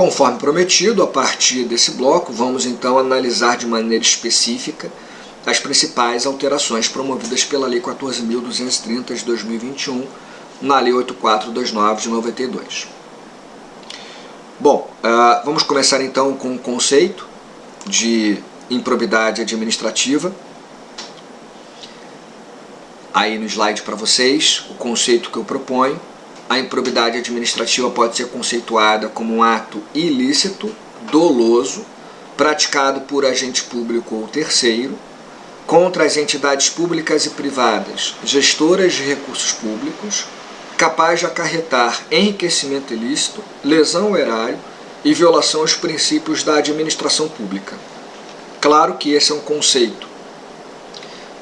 Conforme prometido, a partir desse bloco, vamos então analisar de maneira específica as principais alterações promovidas pela Lei 14.230 de 2021, na Lei 8429 de 92. Bom, vamos começar então com o conceito de improbidade administrativa. Aí no slide para vocês, o conceito que eu proponho. A improbidade administrativa pode ser conceituada como um ato ilícito, doloso, praticado por agente público ou terceiro, contra as entidades públicas e privadas, gestoras de recursos públicos, capaz de acarretar enriquecimento ilícito, lesão ao erário e violação aos princípios da administração pública. Claro que esse é um conceito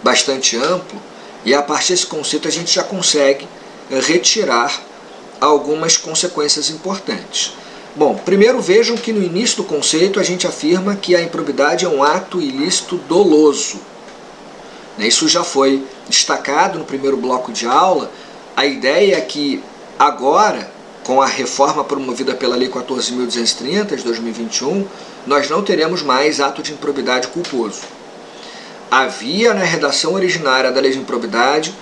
bastante amplo e a partir desse conceito a gente já consegue retirar algumas consequências importantes. Bom, primeiro vejam que no início do conceito a gente afirma que a improbidade é um ato ilícito doloso. Isso já foi destacado no primeiro bloco de aula. A ideia é que agora, com a reforma promovida pela Lei 14.230 de 2021, nós não teremos mais ato de improbidade culposo. Havia na redação originária da Lei de Improbidade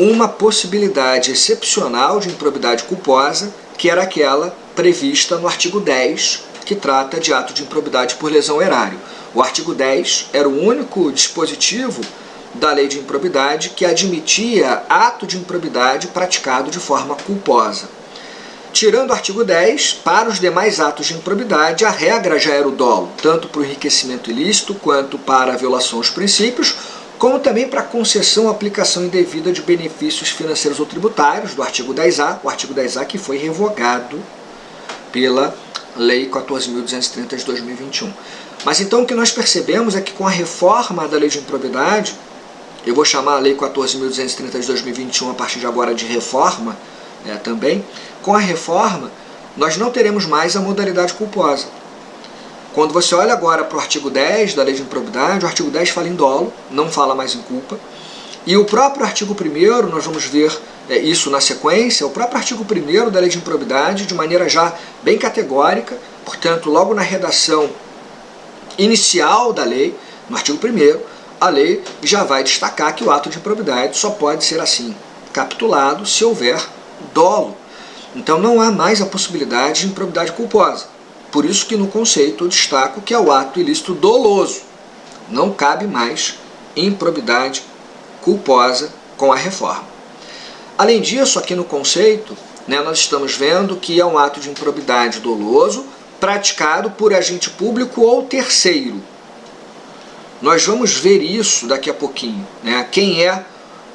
uma possibilidade excepcional de improbidade culposa, que era aquela prevista no artigo 10, que trata de ato de improbidade por lesão ao erário. O artigo 10 era o único dispositivo da lei de improbidade que admitia ato de improbidade praticado de forma culposa. Tirando o artigo 10, para os demais atos de improbidade, a regra já era o dolo, tanto para o enriquecimento ilícito quanto para a violação aos princípios, como também para a concessão ou aplicação indevida de benefícios financeiros ou tributários, do artigo 10A, o artigo 10A que foi revogado pela Lei 14.230 de 2021. Mas então o que nós percebemos é que com a reforma da Lei de Improbidade, eu vou chamar a Lei 14.230 de 2021 a partir de agora de reforma também, com a reforma nós não teremos mais a modalidade culposa. Quando você olha agora para o artigo 10 da Lei de Improbidade, o artigo 10 fala em dolo, não fala mais em culpa. E o próprio artigo 1º, nós vamos ver isso na sequência, o próprio artigo 1º da Lei de Improbidade, de maneira já bem categórica, portanto, logo na redação inicial da lei, no artigo 1º, a lei já vai destacar que o ato de improbidade só pode ser assim capitulado se houver dolo. Então não há mais a possibilidade de improbidade culposa. Por isso que no conceito eu destaco que é o ato ilícito doloso. Não cabe mais improbidade culposa com a reforma. Além disso, aqui no conceito, nós estamos vendo que é um ato de improbidade doloso praticado por agente público ou terceiro. Nós vamos ver isso daqui a pouquinho. Quem é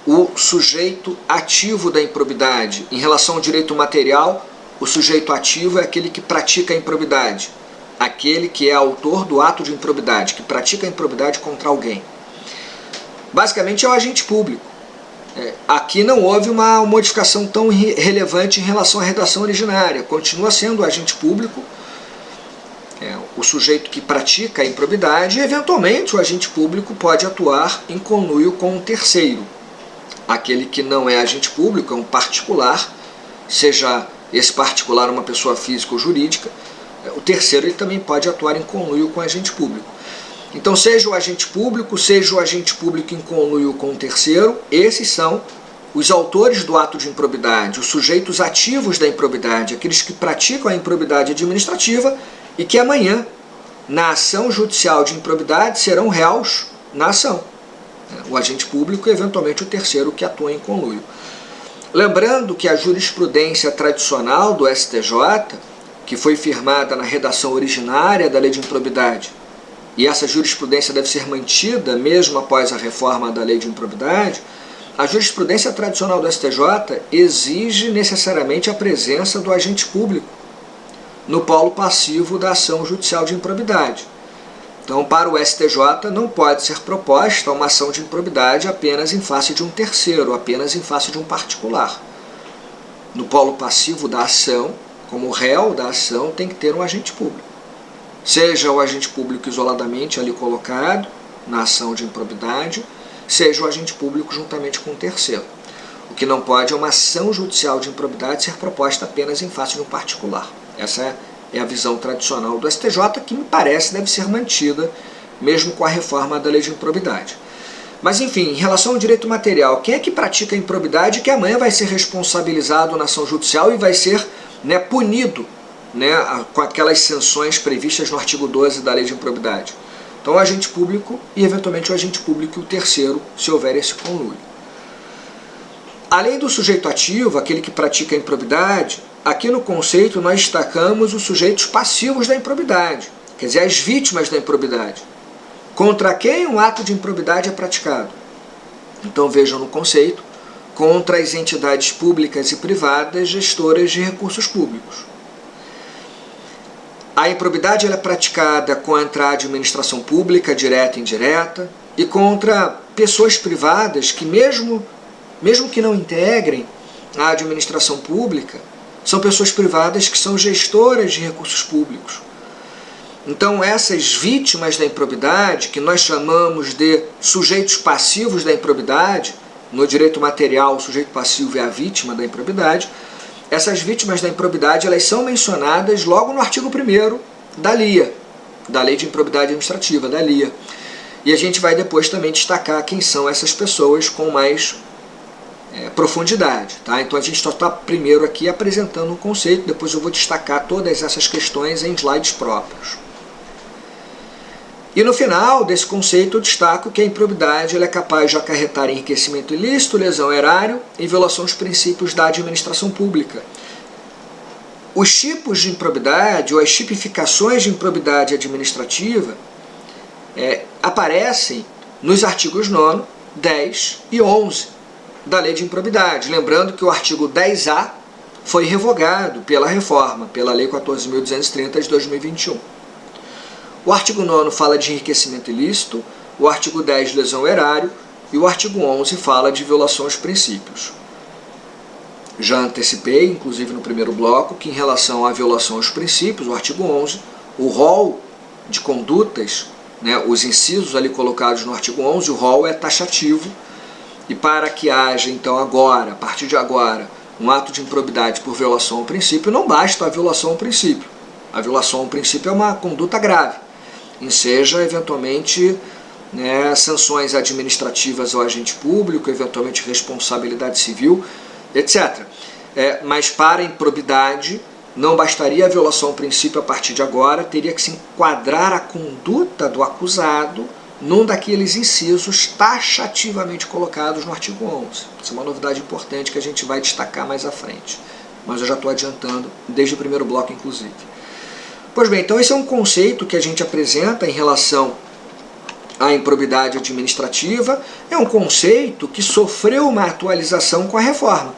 o sujeito ativo da improbidade? Em relação ao direito material, o sujeito ativo é aquele que pratica a improbidade, aquele que é autor do ato de improbidade, que pratica a improbidade contra alguém. Basicamente é o agente público. Aqui não houve uma modificação tão relevante em relação à redação originária, continua sendo o agente público, o sujeito que pratica a improbidade, e eventualmente o agente público pode atuar em conluio com um terceiro. Aquele que não é agente público é um particular, seja esse particular uma pessoa física ou jurídica, o terceiro ele também pode atuar em conluio com o agente público. Então, seja o agente público em conluio com o terceiro, esses são os autores do ato de improbidade, os sujeitos ativos da improbidade, aqueles que praticam a improbidade administrativa e que amanhã, na ação judicial de improbidade, serão réus na ação. O agente público e, eventualmente, o terceiro que atua em conluio. Lembrando que a jurisprudência tradicional do STJ, que foi firmada na redação originária da Lei de Improbidade, e essa jurisprudência deve ser mantida mesmo após a reforma da Lei de Improbidade, a jurisprudência tradicional do STJ exige necessariamente a presença do agente público no polo passivo da ação judicial de improbidade. Então, para o STJ, não pode ser proposta uma ação de improbidade apenas em face de um terceiro, apenas em face de um particular. No polo passivo da ação, como réu da ação, tem que ter um agente público. Seja o agente público isoladamente ali colocado na ação de improbidade, seja o agente público juntamente com o terceiro. O que não pode é uma ação judicial de improbidade ser proposta apenas em face de um particular. Essa é a visão tradicional do STJ, que me parece deve ser mantida mesmo com a reforma da lei de improbidade. Mas enfim, em relação ao direito material, quem é que pratica a improbidade que amanhã vai ser responsabilizado na ação judicial e vai ser, né, punido, né, com aquelas sanções previstas no artigo 12 da lei de improbidade? Então o agente público e eventualmente o agente público e o terceiro, se houver esse conluio. Além do sujeito ativo, aquele que pratica a improbidade, aqui no conceito nós destacamos os sujeitos passivos da improbidade, quer dizer, as vítimas da improbidade. Contra quem um ato de improbidade é praticado? Então vejam no conceito, contra as entidades públicas e privadas gestoras de recursos públicos. A improbidade ela é praticada contra a administração pública, direta e indireta, e contra pessoas privadas que mesmo que não integrem a administração pública, são pessoas privadas que são gestoras de recursos públicos. Então essas vítimas da improbidade, que nós chamamos de sujeitos passivos da improbidade, no direito material o sujeito passivo é a vítima da improbidade, essas vítimas da improbidade elas são mencionadas logo no artigo 1º da LIA, da Lei de Improbidade Administrativa, da LIA. E a gente vai depois também destacar quem são essas pessoas com mais profundidade. Tá? Então a gente só está primeiro aqui apresentando um conceito, depois eu vou destacar todas essas questões em slides próprios. E no final desse conceito eu destaco que a improbidade ela é capaz de acarretar enriquecimento ilícito, lesão erário e violação dos princípios da administração pública. Os tipos de improbidade ou as tipificações de improbidade administrativa aparecem nos artigos 9º, 10 e 11 da Lei de Improbidade. Lembrando que o artigo 10A foi revogado pela reforma, pela Lei 14.230 de 2021. O artigo 9º fala de enriquecimento ilícito, o artigo 10 de lesão erário e o artigo 11 fala de violação aos princípios. Já antecipei, inclusive no primeiro bloco, que em relação à violação aos princípios, o artigo 11, o rol de condutas, né, os incisos ali colocados no artigo 11, o rol é taxativo, e para que haja então agora, a partir de agora, um ato de improbidade por violação ao princípio, não basta a violação ao princípio. A violação ao princípio é uma conduta grave, enseja eventualmente, né, sanções administrativas ao agente público, eventualmente responsabilidade civil, etc. Mas para a improbidade não bastaria a violação ao princípio a partir de agora, teria que se enquadrar a conduta do acusado num daqueles incisos taxativamente colocados no artigo 11. Isso é uma novidade importante que a gente vai destacar mais à frente, mas eu já estou adiantando desde o primeiro bloco, inclusive. Pois bem, então esse é um conceito que a gente apresenta em relação à improbidade administrativa, é um conceito que sofreu uma atualização com a reforma.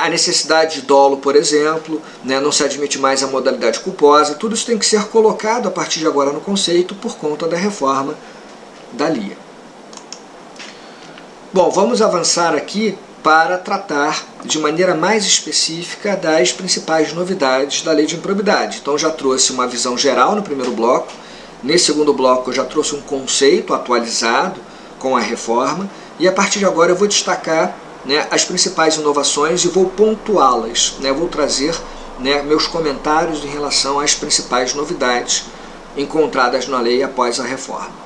A necessidade de dolo, por exemplo, não se admite mais a modalidade culposa, tudo isso tem que ser colocado a partir de agora no conceito por conta da reforma da LIA. Bom, vamos avançar aqui para tratar de maneira mais específica das principais novidades da Lei de Improbidade. Então já trouxe uma visão geral no primeiro bloco, nesse segundo bloco eu já trouxe um conceito atualizado com a reforma, e a partir de agora eu vou destacar as principais inovações e vou pontuá-las, vou trazer meus comentários em relação às principais novidades encontradas na lei após a reforma.